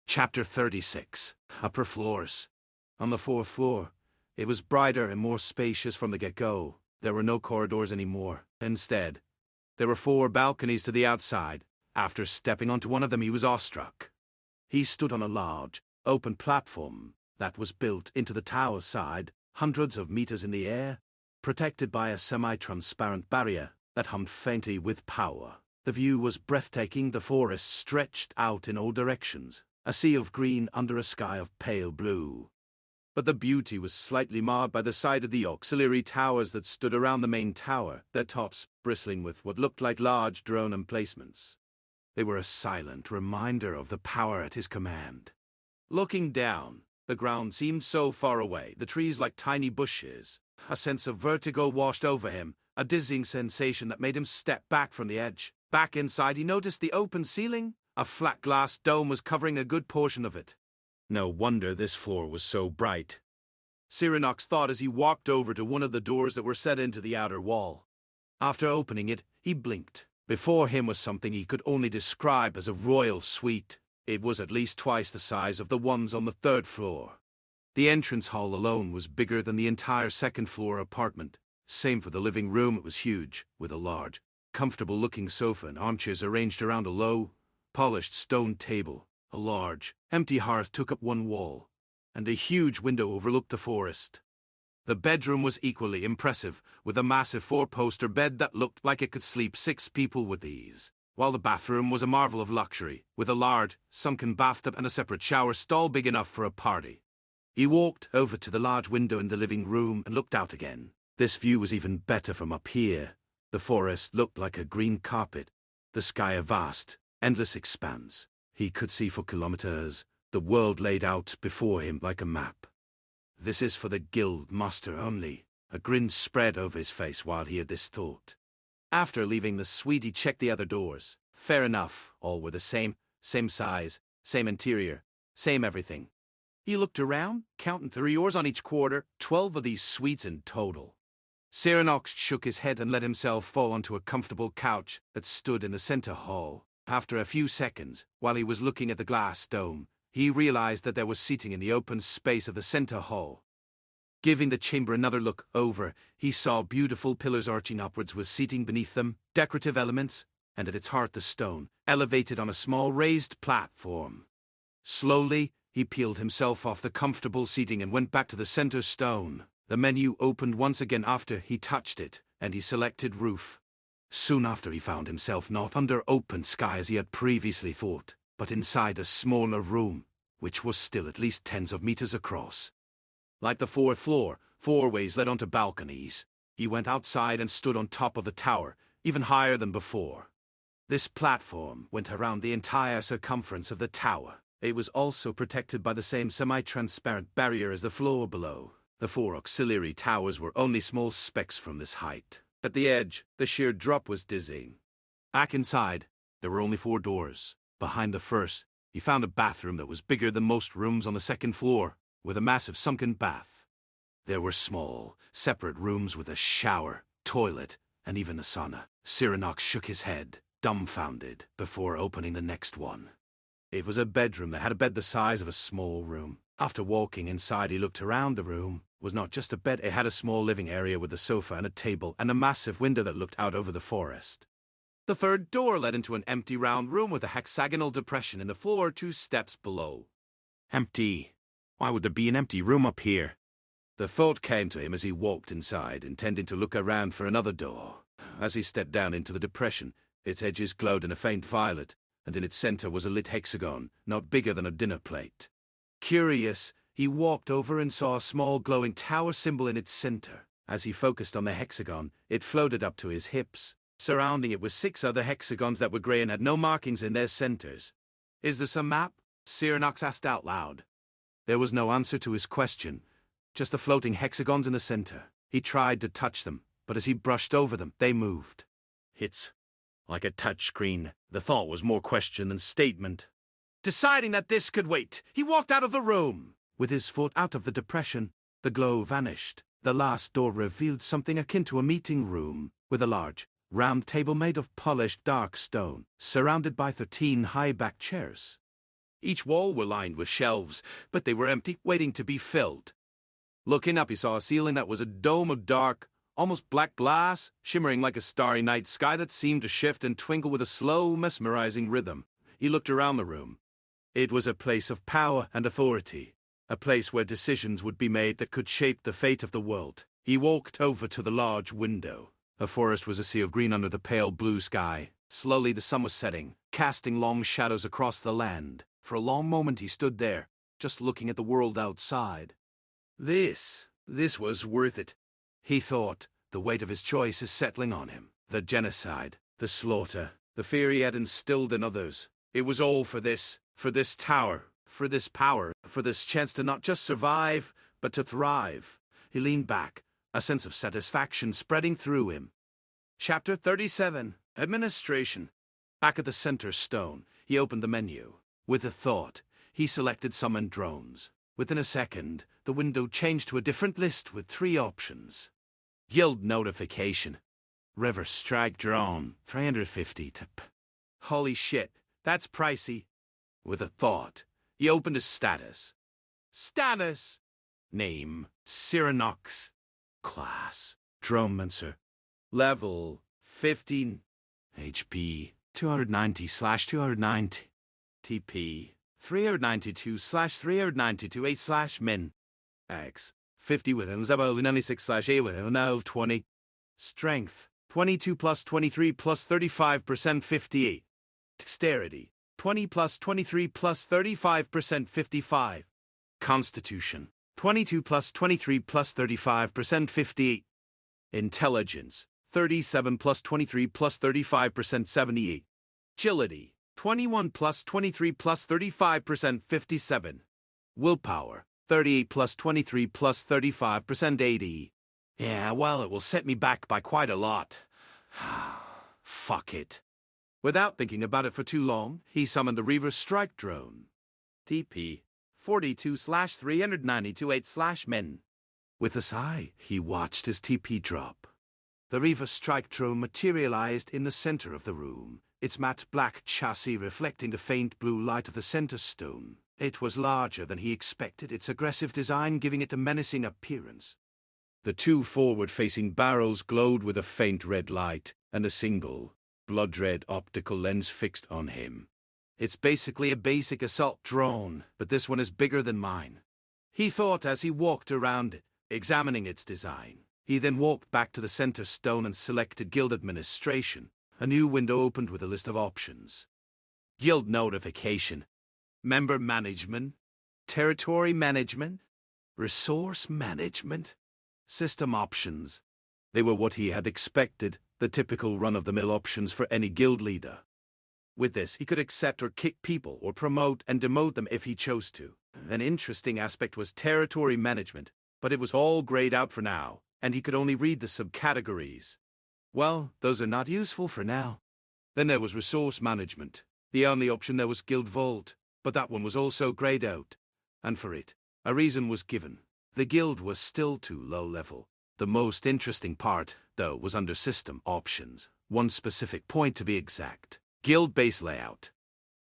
Chapter 36. Upper Floors. On the fourth floor, it was brighter and more spacious from the get-go. There were no corridors anymore. Instead, there were 4 balconies to the outside. After stepping onto one of them, he was awestruck. He stood on a large, open platform that was built into the tower's side, hundreds of meters in the air, protected by a semi-transparent barrier that hummed faintly with power. The view was breathtaking. The forest stretched out in all directions, a sea of green under a sky of pale blue. But the beauty was slightly marred by the sight of the auxiliary towers that stood around the main tower, their tops bristling with what looked like large drone emplacements. They were a silent reminder of the power at his command. Looking down, the ground seemed so far away, the trees like tiny bushes. A sense of vertigo washed over him, a dizzying sensation that made him step back from the edge. Back inside, he noticed the open ceiling. A flat glass dome was covering a good portion of it. No wonder this floor was so bright, Cyranox thought as he walked over to one of the doors that were set into the outer wall. After opening it, he blinked. Before him was something he could only describe as a royal suite. It was at least twice the size of the ones on the 3rd floor. The entrance hall alone was bigger than the entire 2nd floor apartment. Same for the living room. It was huge, with a large, comfortable-looking sofa and armchairs arranged around a low, polished stone table. A large, empty hearth took up one wall, and a huge window overlooked the forest. The bedroom was equally impressive, with a massive 4-poster bed that looked like it could sleep 6 people with ease, while the bathroom was a marvel of luxury, with a large, sunken bathtub and a separate shower stall big enough for a party. He walked over to the large window in the living room and looked out again. This view was even better from up here. The forest looked like a green carpet, the sky a vast, endless expanse. He could see for kilometers, the world laid out before him like a map. This is for the guild master only. A grin spread over his face while he had this thought. After leaving the suite, he checked the other doors. Fair enough, all were the same size, same interior, same everything. He looked around, counting 3 oars on each quarter, 12 of these suites in total. Cyranox shook his head and let himself fall onto a comfortable couch that stood in the center hall. After a few seconds, while he was looking at the glass dome, he realized that there was seating in the open space of the center hall. Giving the chamber another look over, he saw beautiful pillars arching upwards with seating beneath them, decorative elements, and at its heart the stone, elevated on a small raised platform. Slowly, he peeled himself off the comfortable seating and went back to the center stone. The menu opened once again after he touched it, and he selected roof. Soon after, he found himself not under open sky as he had previously thought, but inside a smaller room, which was still at least tens of meters across. Like the 4th floor, 4 ways led onto balconies. He went outside and stood on top of the tower, even higher than before. This platform went around the entire circumference of the tower. It was also protected by the same semi-transparent barrier as the floor below. The 4 auxiliary towers were only small specks from this height. At the edge, the sheer drop was dizzying. Back inside, there were only 4 doors. Behind the first, he found a bathroom that was bigger than most rooms on the 2nd floor, with a massive sunken bath. There were small, separate rooms with a shower, toilet, and even a sauna. Cyranox shook his head, dumbfounded, before opening the next one. It was a bedroom that had a bed the size of a small room. After walking inside, he looked around. The room was not just a bed. It had a small living area with a sofa and a table and a massive window that looked out over the forest. The 3rd door led into an empty round room with a hexagonal depression in the floor 2 steps below. Empty. Why would there be an empty room up here? The thought came to him as he walked inside, intending to look around for another door. As he stepped down into the depression, its edges glowed in a faint violet, and in its center was a lit hexagon, not bigger than a dinner plate. Curious, he walked over and saw a small glowing tower symbol in its center. As he focused on the hexagon, it floated up to his hips. Surrounding it were 6 other hexagons that were grey and had no markings in their centers. "Is this a map?" Cyranox asked out loud. There was no answer to his question, just the floating hexagons in the center. He tried to touch them, but as he brushed over them, they moved. "It's like a touchscreen." The thought was more question than statement. Deciding that this could wait, he walked out of the room. With his foot out of the depression, the glow vanished. The last door revealed something akin to a meeting room, with a large, round table made of polished dark stone, surrounded by 13 high-backed chairs. Each wall were lined with shelves, but they were empty, waiting to be filled. Looking up, he saw a ceiling that was a dome of dark, almost black glass, shimmering like a starry night sky that seemed to shift and twinkle with a slow, mesmerizing rhythm. He looked around the room. It was a place of power and authority, a place where decisions would be made that could shape the fate of the world. He walked over to the large window. The forest was a sea of green under the pale blue sky. Slowly the sun was setting, casting long shadows across the land. For a long moment he stood there, just looking at the world outside. This was worth it, he thought, the weight of his choices settling on him. The genocide, the slaughter, the fear he had instilled in others. It was all for this tower, for this power, for this chance to not just survive, but to thrive. He leaned back, a sense of satisfaction spreading through him. Chapter 37, Administration. Back at the center stone, he opened the menu. With a thought, he selected Summon Drones. Within a second, the window changed to a different list with 3 options. Guild Notification. River Strike Drone, 350 tip. Holy shit, that's pricey. With a thought, he opened his status. Status. Name, Cyranox. Class, Dronemancer. Level, 15. HP, 290/290. TP, 392/392 8/min. X, 50 with 96/8 with 20. Strength, 22 plus 23 plus 35% 58. Dexterity, 20 plus 23 plus 35% 55. Constitution, 22 plus 23 plus 35% 58. Intelligence, 37 plus 23 plus 35% 78. Agility, 21 plus 23 plus 35% 57. Willpower, 38 plus 23 plus 35% 80. Yeah, well, it will set me back by quite a lot. Fuck it. Without thinking about it for too long, he summoned the Reaver Strike Drone. TP, 42/392 8/min. With a sigh, he watched his TP drop. The Reaver Strike Drone materialized in the center of the room, its matte black chassis reflecting the faint blue light of the center stone. It was larger than he expected, its aggressive design giving it a menacing appearance. The 2 forward-facing barrels glowed with a faint red light, and a single, blood-red optical lens fixed on him. It's basically a basic assault drone, but this one is bigger than mine, he thought as he walked around it, examining its design. He then walked back to the center stone and selected Guild Administration. A new window opened with a list of options. Guild Notification. Member Management. Territory Management. Resource Management. System Options. They were what he had expected, the typical run-of-the-mill options for any guild leader. With this, he could accept or kick people or promote and demote them if he chose to. An interesting aspect was territory management, but it was all grayed out for now, and he could only read the subcategories. Well, those are not useful for now. Then there was resource management. The only option there was Guild Vault, but that one was also grayed out. And for it, a reason was given. The guild was still too low level. The most interesting part, though, was under System Options. One specific point to be exact. Guild Base Layout.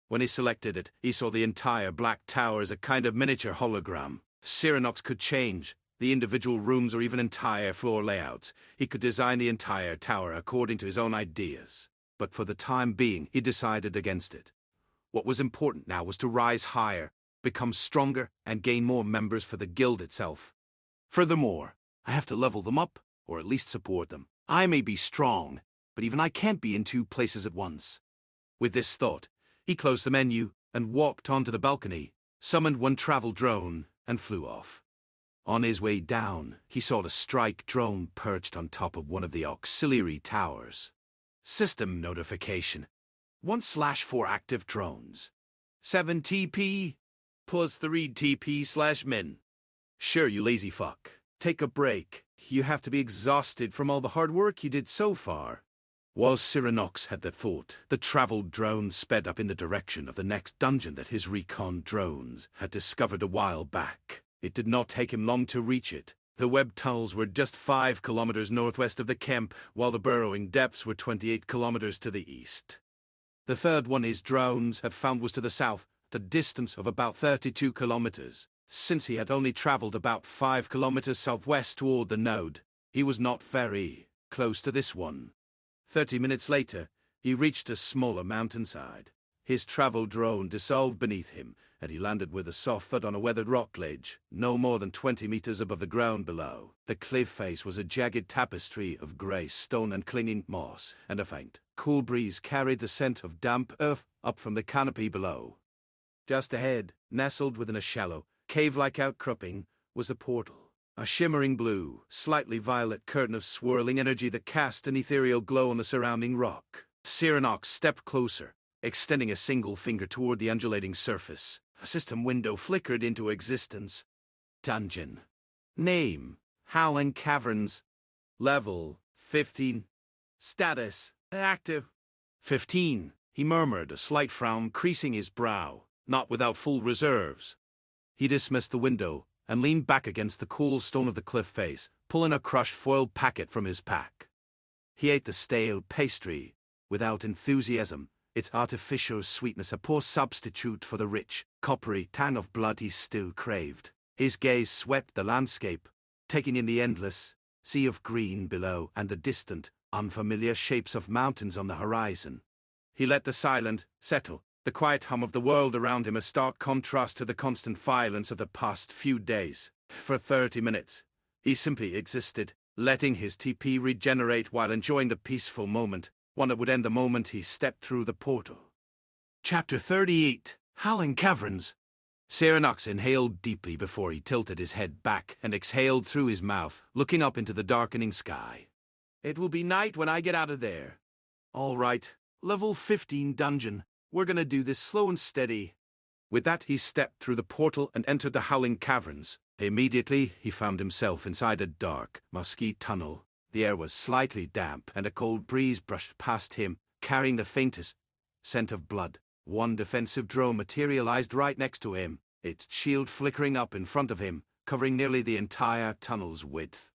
When he selected it, he saw the entire Black Tower as a kind of miniature hologram. Cyranox could change the individual rooms or even entire floor layouts. He could design the entire tower according to his own ideas. But for the time being, he decided against it. What was important now was to rise higher, become stronger, and gain more members for the guild itself. Furthermore, I have to level them up, or at least support them. I may be strong, but even I can't be in 2 places at once. With this thought, he closed the menu and walked onto the balcony, summoned 1 travel drone, and flew off. On his way down, he saw the strike drone perched on top of one of the auxiliary towers. System Notification. 1/4 active drones. 7 TP, plus 3 TP/min. Sure, you lazy fuck. Take a break. You have to be exhausted from all the hard work you did so far. While Cyranox had the thought, the travel drone sped up in the direction of the next dungeon that his recon drones had discovered a while back. It did not take him long to reach it. The web tunnels were just 5 kilometers northwest of the camp, while the burrowing depths were 28 kilometers to the east. The third one his drones had found was to the south, a distance of about 32 kilometers. Since he had only traveled about 5 kilometers southwest toward the node, he was not very close to this one. 30 minutes later, he reached a smaller mountainside. His travel drone dissolved beneath him, and he landed with a soft thud on a weathered rock ledge, no more than 20 meters above the ground below. The cliff face was a jagged tapestry of grey stone and clinging moss, and a faint, cool breeze carried the scent of damp earth up from the canopy below. Just ahead, nestled within a shallow, cave-like outcropping, was a portal. A shimmering blue, slightly violet curtain of swirling energy that cast an ethereal glow on the surrounding rock. Cyranox stepped closer, extending a single finger toward the undulating surface. A system window flickered into existence. Dungeon. Name: Howling Caverns. Level: 15. Status: active. 15, he murmured, a slight frown creasing his brow, not without full reserves. He dismissed the window and leaned back against the cool stone of the cliff face, pulling a crushed foil packet from his pack. He ate the stale pastry without enthusiasm, its artificial sweetness a poor substitute for the rich, coppery tang of blood he still craved. His gaze swept the landscape, taking in the endless sea of green below and the distant, unfamiliar shapes of mountains on the horizon. He let the silence settle, the quiet hum of the world around him a stark contrast to the constant violence of the past few days. For 30 minutes, he simply existed, letting his TP regenerate while enjoying the peaceful moment, one that would end the moment he stepped through the portal. Chapter 38, Howling Caverns. Cyranox inhaled deeply before he tilted his head back and exhaled through his mouth, looking up into the darkening sky. It will be night when I get out of there. All right, level 15 dungeon. We're gonna do this slow and steady. With that, he stepped through the portal and entered the Howling Caverns. Immediately, he found himself inside a dark, musky tunnel. The air was slightly damp, and a cold breeze brushed past him, carrying the faintest scent of blood. One defensive drone materialized right next to him, its shield flickering up in front of him, covering nearly the entire tunnel's width.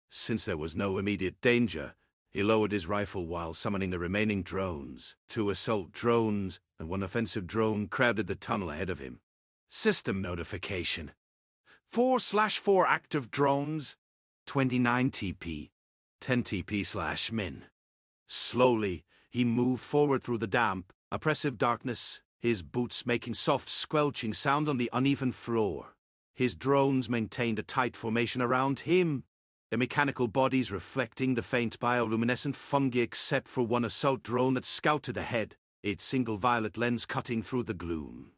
Since there was no immediate danger, he lowered his rifle while summoning the remaining drones. 2 assault drones and 1 offensive drone crowded the tunnel ahead of him. System notification. 4/4 active drones. 29 TP. 10 TP/min. Slowly, he moved forward through the damp, oppressive darkness, his boots making soft squelching sounds on the uneven floor. His drones maintained a tight formation around him, their mechanical bodies reflecting the faint bioluminescent fungi except for 1 assault drone that scouted ahead, its single violet lens cutting through the gloom.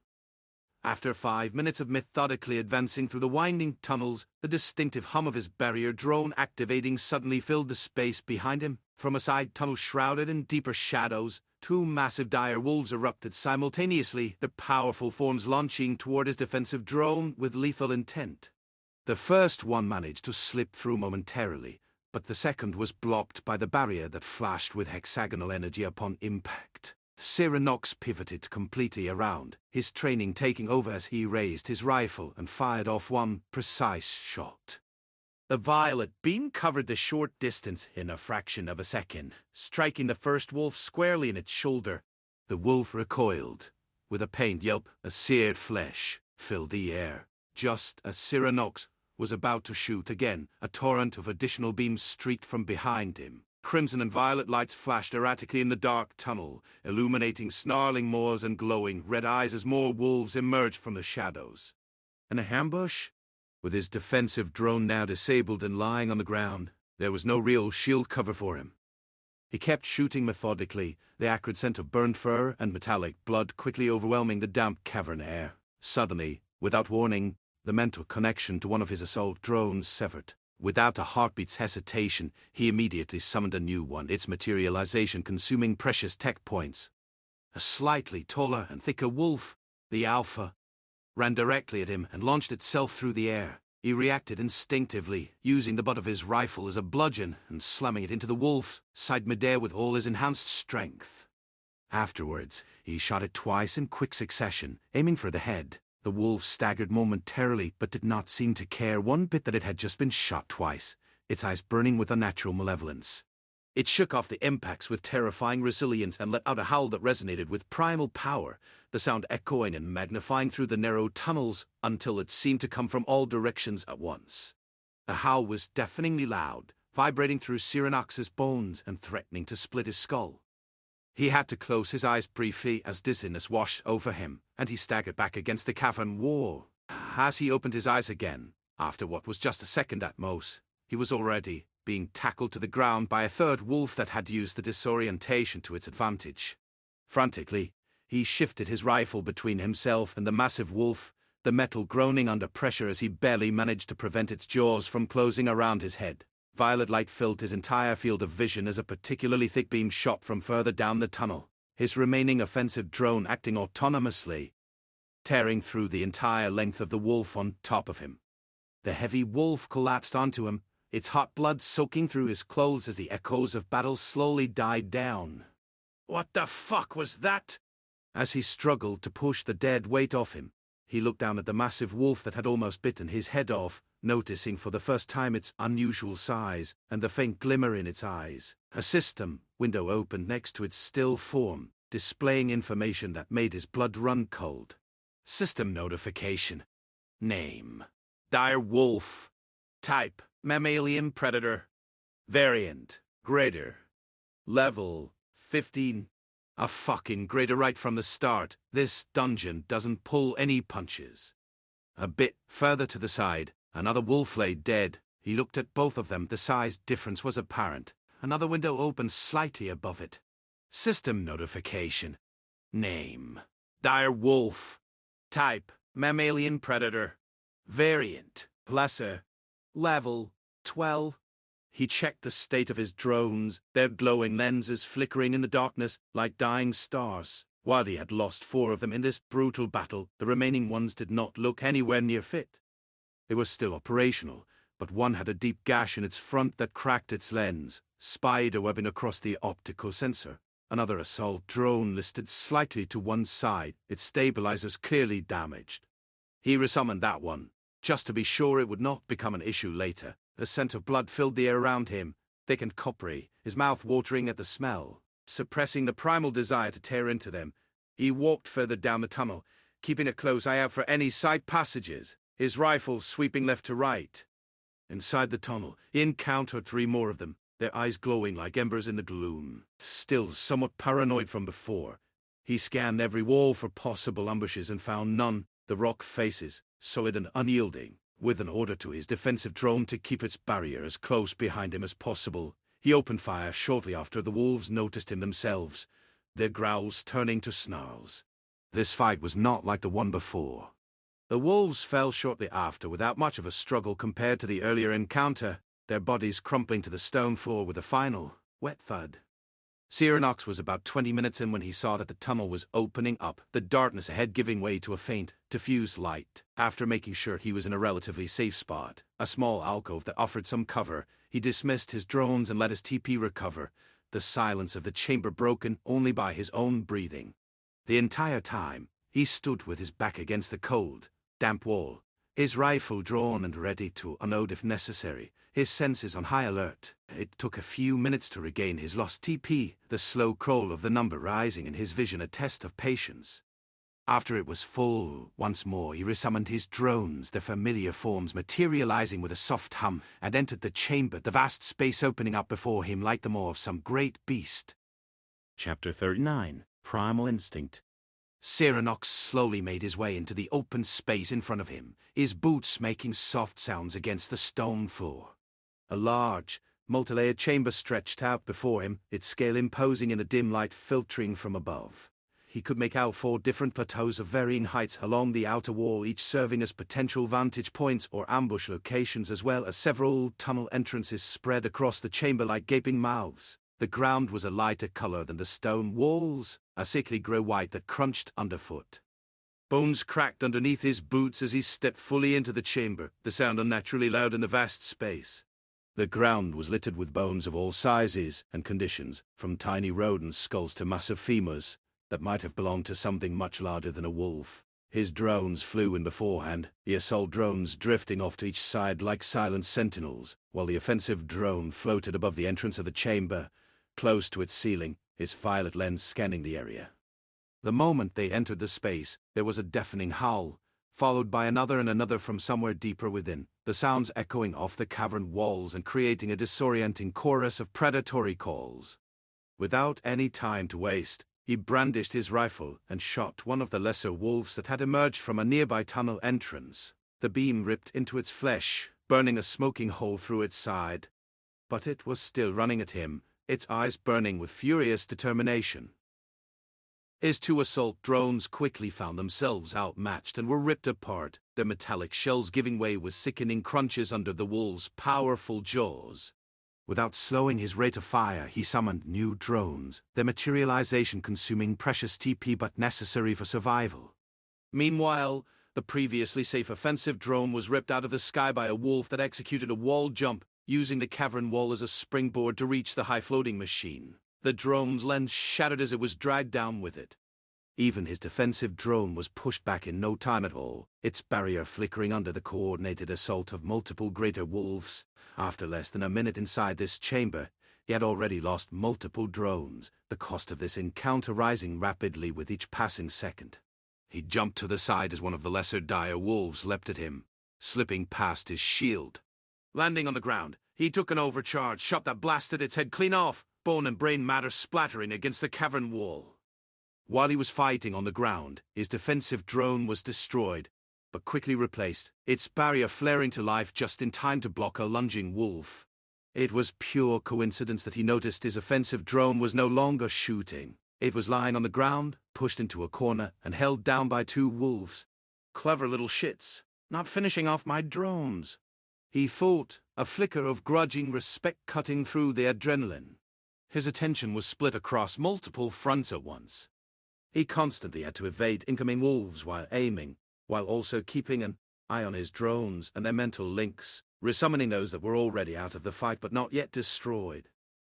After 5 minutes of methodically advancing through the winding tunnels, the distinctive hum of his barrier drone activating suddenly filled the space behind him. From a side tunnel shrouded in deeper shadows, 2 massive dire wolves erupted simultaneously, their powerful forms launching toward his defensive drone with lethal intent. The first one managed to slip through momentarily, but the second was blocked by the barrier that flashed with hexagonal energy upon impact. Cyranox pivoted completely around, his training taking over as he raised his rifle and fired off 1 precise shot. The violet beam covered the short distance in a fraction of a second, striking the first wolf squarely in its shoulder. The wolf recoiled. With a pained yelp, a seared flesh filled the air. Just as Cyranox was about to shoot again, a torrent of additional beams streaked from behind him. Crimson and violet lights flashed erratically in the dark tunnel, illuminating snarling maws and glowing red eyes as more wolves emerged from the shadows. An ambush? With his defensive drone now disabled and lying on the ground, there was no real shield cover for him. He kept shooting methodically, the acrid scent of burned fur and metallic blood quickly overwhelming the damp cavern air. Suddenly, without warning, the mental connection to one of his assault drones severed. Without a heartbeat's hesitation, he immediately summoned a new one, its materialization consuming precious tech points. A slightly taller and thicker wolf, the Alpha, ran directly at him and launched itself through the air. He reacted instinctively, using the butt of his rifle as a bludgeon and slamming it into the wolf's side midair with all his enhanced strength. Afterwards, he shot it twice in quick succession, aiming for the head. The wolf staggered momentarily but did not seem to care one bit that it had just been shot twice, its eyes burning with unnatural malevolence. It shook off the impacts with terrifying resilience and let out a howl that resonated with primal power, the sound echoing and magnifying through the narrow tunnels until it seemed to come from all directions at once. The howl was deafeningly loud, vibrating through Cyranox's bones and threatening to split his skull. He had to close his eyes briefly as dizziness washed over him, and he staggered back against the cavern wall. As he opened his eyes again, after what was just a second at most, he was already being tackled to the ground by a third wolf that had used the disorientation to its advantage. Frantically, he shifted his rifle between himself and the massive wolf, the metal groaning under pressure as he barely managed to prevent its jaws from closing around his head. Violet light filled his entire field of vision as a particularly thick beam shot from further down the tunnel, his remaining offensive drone acting autonomously, tearing through the entire length of the wolf on top of him. The heavy wolf collapsed onto him, its hot blood soaking through his clothes as the echoes of battle slowly died down. What the fuck was that? As he struggled to push the dead weight off him, he looked down at the massive wolf that had almost bitten his head off, noticing for the first time its unusual size and the faint glimmer in its eyes. A system window opened next to its still form, displaying information that made his blood run cold. System notification. Name: Dire Wolf. Type: Mammalian Predator. Variant: Greater. Level: 15. A fucking greater right from the start. This dungeon doesn't pull any punches. A bit further to the side, another wolf lay dead. He looked at both of them. The size difference was apparent. Another window opened slightly above it. System notification. Name: Dire Wolf. Type: Mammalian Predator. Variant: Lesser. Level: 12. He checked the state of his drones, their glowing lenses flickering in the darkness like dying stars. While he had lost 4 of them in this brutal battle, the remaining ones did not look anywhere near fit. They were still operational, but one had a deep gash in its front that cracked its lens, spider-webbing across the optical sensor. Another assault drone listed slightly to one side, its stabilizers clearly damaged. He resummoned that one, just to be sure it would not become an issue later. The scent of blood filled the air around him, thick and coppery, his mouth watering at the smell. Suppressing the primal desire to tear into them, he walked further down the tunnel, keeping a close eye out for any side passages, his rifle sweeping left to right. Inside the tunnel, he encountered 3 more of them, their eyes glowing like embers in the gloom. Still somewhat paranoid from before, he scanned every wall for possible ambushes and found none. The rock faces, solid and unyielding, with an order to his defensive drone to keep its barrier as close behind him as possible. He opened fire shortly after the wolves noticed him themselves, their growls turning to snarls. This fight was not like the one before. The wolves fell shortly after without much of a struggle compared to the earlier encounter, their bodies crumpling to the stone floor with a final, wet thud. Cyranox was about 20 minutes in when he saw that the tunnel was opening up, the darkness ahead giving way to a faint, diffused light. After making sure he was in a relatively safe spot, a small alcove that offered some cover, he dismissed his drones and let his TP recover, the silence of the chamber broken only by his own breathing. The entire time, he stood with his back against the cold, damp wall, his rifle drawn and ready to unload if necessary, his senses on high alert. It took a few minutes to regain his lost TP, the slow crawl of the number rising in his vision a test of patience. After it was full, once more he resummoned his drones, their familiar forms materializing with a soft hum, and entered the chamber, the vast space opening up before him like the maw of some great beast. Chapter 39. Primal Instinct. Cyranox slowly made his way into the open space in front of him, his boots making soft sounds against the stone floor. A large, multi-layered chamber stretched out before him, its scale imposing in the dim light filtering from above. He could make out 4 different plateaus of varying heights along the outer wall, each serving as potential vantage points or ambush locations, as well as several tunnel entrances spread across the chamber like gaping mouths. The ground was a lighter color than the stone walls, a sickly grey-white that crunched underfoot. Bones cracked underneath his boots as he stepped fully into the chamber, the sound unnaturally loud in the vast space. The ground was littered with bones of all sizes and conditions, from tiny rodent skulls to massive femurs that might have belonged to something much larger than a wolf. His drones flew in beforehand, the assault drones drifting off to each side like silent sentinels, while the offensive drone floated above the entrance of the chamber, close to its ceiling, his violet lens scanning the area. The moment they entered the space, there was a deafening howl, followed by another and another from somewhere deeper within, the sounds echoing off the cavern walls and creating a disorienting chorus of predatory calls. Without any time to waste, he brandished his rifle and shot one of the lesser wolves that had emerged from a nearby tunnel entrance. The beam ripped into its flesh, burning a smoking hole through its side. But it was still running at him, its eyes burning with furious determination. His two assault drones quickly found themselves outmatched and were ripped apart, their metallic shells giving way with sickening crunches under the wolves' powerful jaws. Without slowing his rate of fire, he summoned new drones, their materialization consuming precious TP but necessary for survival. Meanwhile, the previously safe offensive drone was ripped out of the sky by a wolf that executed a wall jump, using the cavern wall as a springboard to reach the high-floating machine. The drone's lens shattered as it was dragged down with it. Even his defensive drone was pushed back in no time at all, its barrier flickering under the coordinated assault of multiple greater wolves. After less than a minute inside this chamber, he had already lost multiple drones, the cost of this encounter rising rapidly with each passing second. He jumped to the side as one of the lesser dire wolves leapt at him, slipping past his shield. Landing on the ground, he took an overcharged shot that blasted its head clean off, bone and brain matter splattering against the cavern wall. While he was fighting on the ground, his defensive drone was destroyed, but quickly replaced, its barrier flaring to life just in time to block a lunging wolf. It was pure coincidence that he noticed his offensive drone was no longer shooting. It was lying on the ground, pushed into a corner, and held down by two wolves. Clever little shits, not finishing off my drones, he thought, a flicker of grudging respect cutting through the adrenaline. His attention was split across multiple fronts at once. He constantly had to evade incoming wolves while aiming, while also keeping an eye on his drones and their mental links, resummoning those that were already out of the fight but not yet destroyed.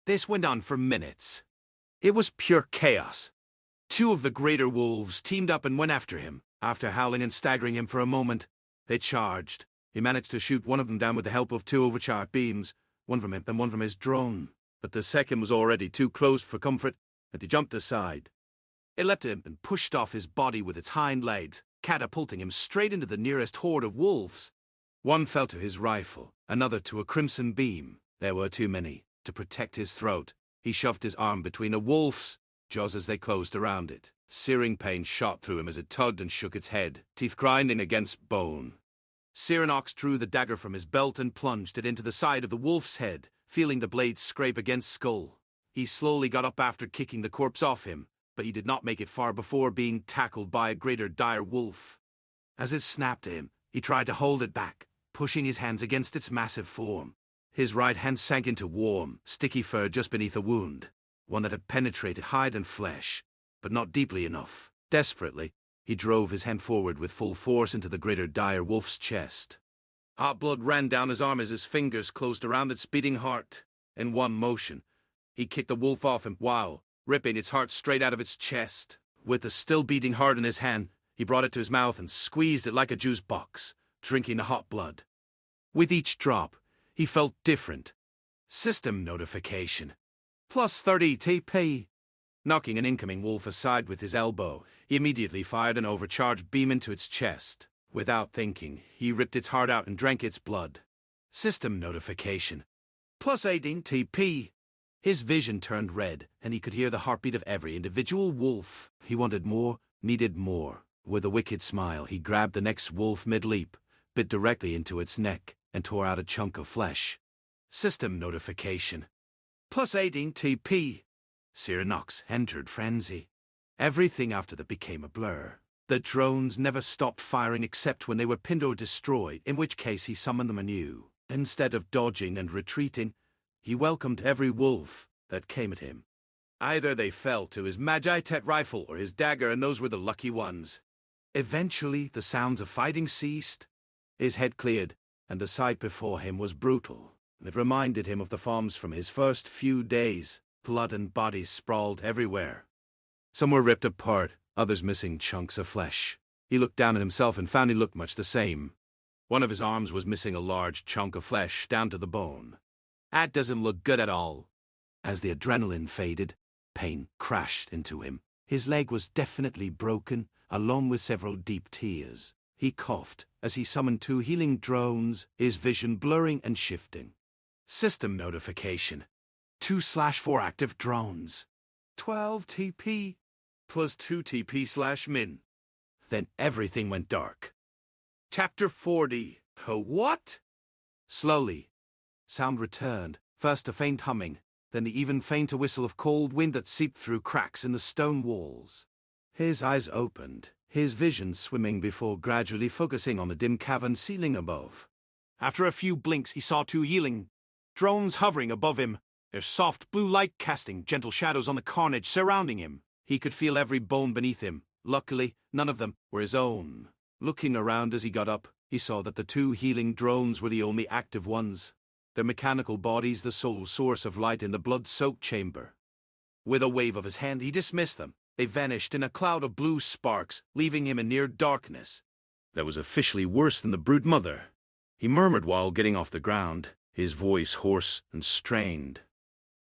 This went on for minutes. It was pure chaos. Two of the greater wolves teamed up and went after him. After howling and staggering him for a moment, they charged. He managed to shoot one of them down with the help of two overcharged beams, one from him and one from his drone. But the second was already too close for comfort, and he jumped aside. It leapt him and pushed off his body with its hind legs, catapulting him straight into the nearest horde of wolves. One fell to his rifle, another to a crimson beam. There were too many. To protect his throat, he shoved his arm between a wolf's jaws as they closed around it. Searing pain shot through him as it tugged and shook its head, teeth grinding against bone. Villainous drew the dagger from his belt and plunged it into the side of the wolf's head, feeling the blade scrape against skull. He slowly got up after kicking the corpse off him, but he did not make it far before being tackled by a greater dire wolf. As it snapped at him, he tried to hold it back, pushing his hands against its massive form. His right hand sank into warm, sticky fur just beneath a wound, one that had penetrated hide and flesh, but not deeply enough. Desperately, he drove his hand forward with full force into the greater dire wolf's chest. Hot blood ran down his arm as his fingers closed around its beating heart. In one motion, he kicked the wolf off him while ripping its heart straight out of its chest. With the still beating heart in his hand, he brought it to his mouth and squeezed it like a juice box, drinking the hot blood. With each drop, he felt different. System notification. Plus 30 TP. Knocking an incoming wolf aside with his elbow, he immediately fired an overcharged beam into its chest. Without thinking, he ripped its heart out and drank its blood. System notification. Plus 18 TP. His vision turned red, and he could hear the heartbeat of every individual wolf. He wanted more, needed more. With a wicked smile, he grabbed the next wolf mid-leap, bit directly into its neck, and tore out a chunk of flesh. System notification. Plus 18 TP. Villainous entered frenzy. Everything after that became a blur. The drones never stopped firing except when they were pinned or destroyed, in which case he summoned them anew. Instead of dodging and retreating, he welcomed every wolf that came at him. Either they fell to his Magitet rifle or his dagger, and those were the lucky ones. Eventually, the sounds of fighting ceased. His head cleared, and the sight before him was brutal. It reminded him of the farms from his first few days. Blood and bodies sprawled everywhere. Some were ripped apart, others missing chunks of flesh. He looked down at himself and found he looked much the same. One of his arms was missing a large chunk of flesh down to the bone. That doesn't look good at all. As the adrenaline faded, pain crashed into him. His leg was definitely broken, along with several deep tears. He coughed as he summoned 2 healing drones, his vision blurring and shifting. System notification. 2/4 active drones. 12 TP plus 2 TP/min. Then everything went dark. Chapter 40. Oh, what? Slowly, sound returned, first a faint humming, then the even fainter whistle of cold wind that seeped through cracks in the stone walls. His eyes opened, his vision swimming before gradually focusing on the dim cavern ceiling above. After a few blinks, he saw 2 healing drones hovering above him, their soft blue light casting gentle shadows on the carnage surrounding him. He could feel every bone beneath him. Luckily, none of them were his own. Looking around as he got up, he saw that the 2 healing drones were the only active ones, their mechanical bodies the sole source of light in the blood-soaked chamber. With a wave of his hand, he dismissed them. They vanished in a cloud of blue sparks, leaving him in near darkness. That was officially worse than the brood mother, he murmured while getting off the ground, his voice hoarse and strained.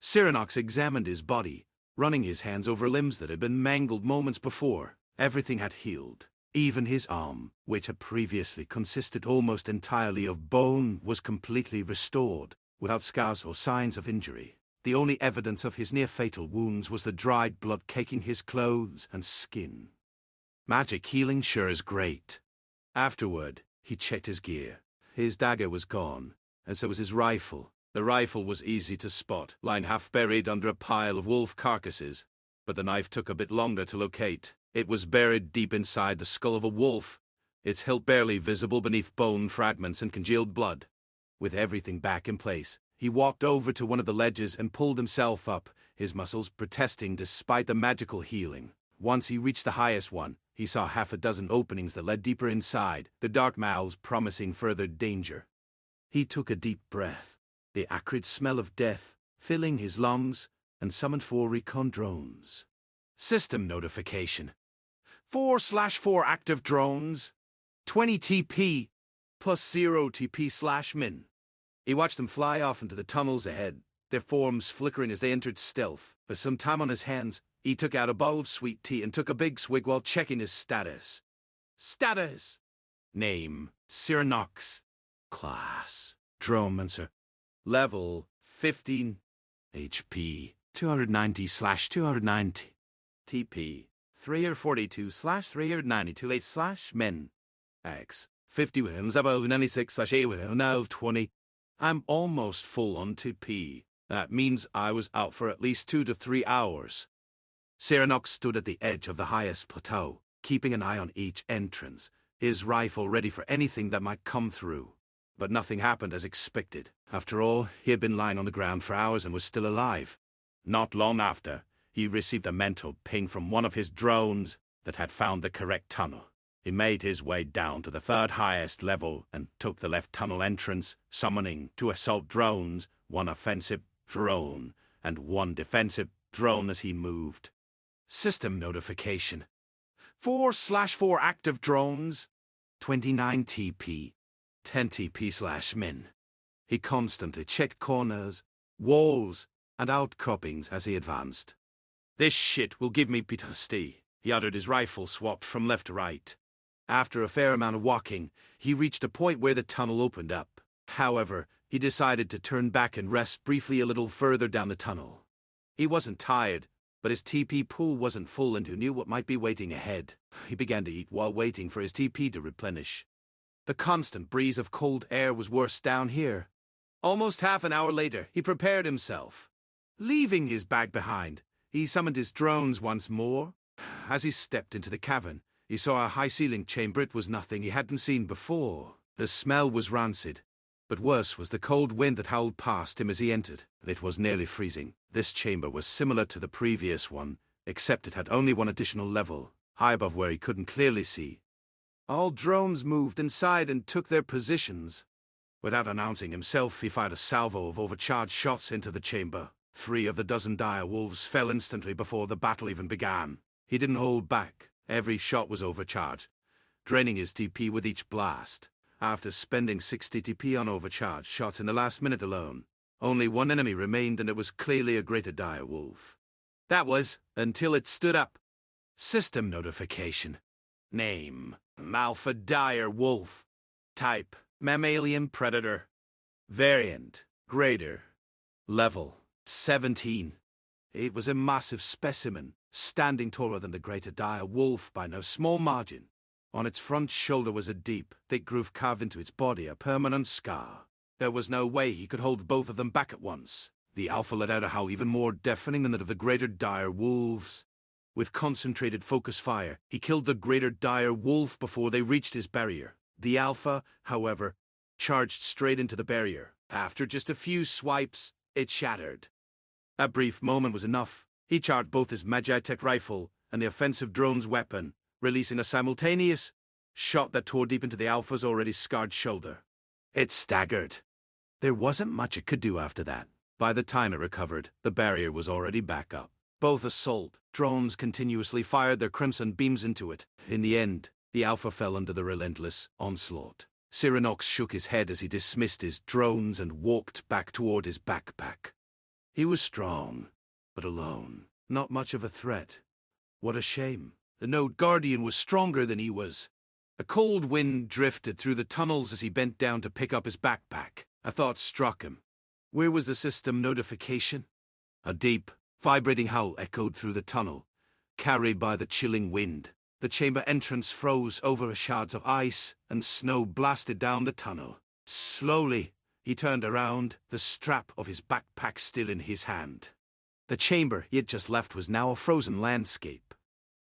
Cyranox examined his body, running his hands over limbs that had been mangled moments before. Everything had healed. Even his arm, which had previously consisted almost entirely of bone, was completely restored, without scars or signs of injury. The only evidence of his near-fatal wounds was the dried blood caking his clothes and skin. Magic healing sure is great. Afterward, he checked his gear. His dagger was gone, and so was his rifle. The rifle was easy to spot, lying half buried under a pile of wolf carcasses, but the knife took a bit longer to locate. It was buried deep inside the skull of a wolf, its hilt barely visible beneath bone fragments and congealed blood. With everything back in place, he walked over to one of the ledges and pulled himself up, his muscles protesting despite the magical healing. Once he reached the highest one, he saw half a dozen openings that led deeper inside, the dark mouths promising further danger. He took a deep breath, the acrid smell of death filling his lungs, and summoned 4 recon drones. System notification. 4/4 active drones. 20 TP plus 0 TP/min. He watched them fly off into the tunnels ahead, their forms flickering as they entered stealth. With some time on his hands, he took out a bowl of sweet tea and took a big swig while checking his status. Status. Name, Cyranox. Class, Dromancer. Level, 15. HP, 290/290. TP, 342/392/8/min. X, 50/96/8/20. I'm almost full on TP. That means I was out for at least 2 to 3 hours. Cyranox stood at the edge of the highest plateau, keeping an eye on each entrance, his rifle ready for anything that might come through. But nothing happened as expected. After all, he had been lying on the ground for hours and was still alive. Not long after, he received a mental ping from one of his drones that had found the correct tunnel. He made his way down to the 3rd highest level and took the left tunnel entrance, summoning 2 assault drones, 1 offensive drone, and 1 defensive drone as he moved. System notification. 4/4 active drones. 29 TP. 10 TP/min. He constantly checked corners, walls, and outcroppings as he advanced. This shit will give me PTSD, he uttered, his rifle swapped from left to right. After a fair amount of walking, he reached a point where the tunnel opened up. However, he decided to turn back and rest briefly a little further down the tunnel. He wasn't tired, but his TP pool wasn't full and who knew what might be waiting ahead. He began to eat while waiting for his TP to replenish. The constant breeze of cold air was worse down here. Almost half an hour later, he prepared himself. Leaving his bag behind, he summoned his drones once more. As he stepped into the cavern, he saw a high-ceiling chamber. It was nothing he hadn't seen before. The smell was rancid, but worse was the cold wind that howled past him as he entered. It was nearly freezing. This chamber was similar to the previous one, except it had only 1 additional level, high above where he couldn't clearly see. All drones moved inside and took their positions. Without announcing himself, he fired a salvo of overcharged shots into the chamber. 3 of the dozen dire wolves fell instantly before the battle even began. He didn't hold back. Every shot was overcharged, draining his TP with each blast. After spending 60 TP on overcharged shots in the last minute alone, Only one enemy remained, and it was clearly a greater dire wolf. That was, until it stood up. System notification. Name: Alpha Dire Wolf. Type: Mammalian Predator. Variant: Greater. Level: 17. It was a massive specimen, standing taller than the greater dire wolf by no small margin. On its front shoulder was a deep, thick groove carved into its body, a permanent scar. There was no way he could hold both of them back at once. The alpha let out a howl even more deafening than that of the greater dire wolves. With concentrated focus fire, he killed the greater dire wolf before they reached his barrier. The alpha, however, charged straight into the barrier. After just a few swipes, it shattered. A brief moment was enough. He charged both his Magitech rifle and the offensive drone's weapon, releasing a simultaneous shot that tore deep into the alpha's already scarred shoulder. It staggered. There wasn't much it could do after that. By the time it recovered, the barrier was already back up. Both assault drones continuously fired their crimson beams into it. In the end, the alpha fell under the relentless onslaught. Cyranox shook his head as he dismissed his drones and walked back toward his backpack. He was strong, but alone. Not much of a threat. What a shame. The Node Guardian was stronger than he was. A cold wind drifted through the tunnels as he bent down to pick up his backpack. A thought struck him. Where was the system notification? A deep, vibrating howl echoed through the tunnel, carried by the chilling wind. The chamber entrance froze over shards of ice, and snow blasted down the tunnel. Slowly, he turned around, the strap of his backpack still in his hand. The chamber he had just left was now a frozen landscape.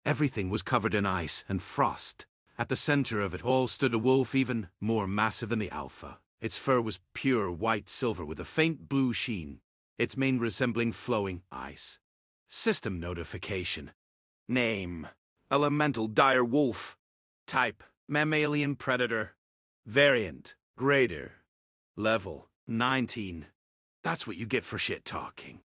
Everything was covered in ice and frost. At the center of it all stood a wolf even more massive than the alpha. Its fur was pure white silver with a faint blue sheen, its mane resembling flowing ice. System notification. Name: Elemental Dire Wolf. Type: Mammalian Predator. Variant: Greater. Level: 19. That's what you get for shit talking.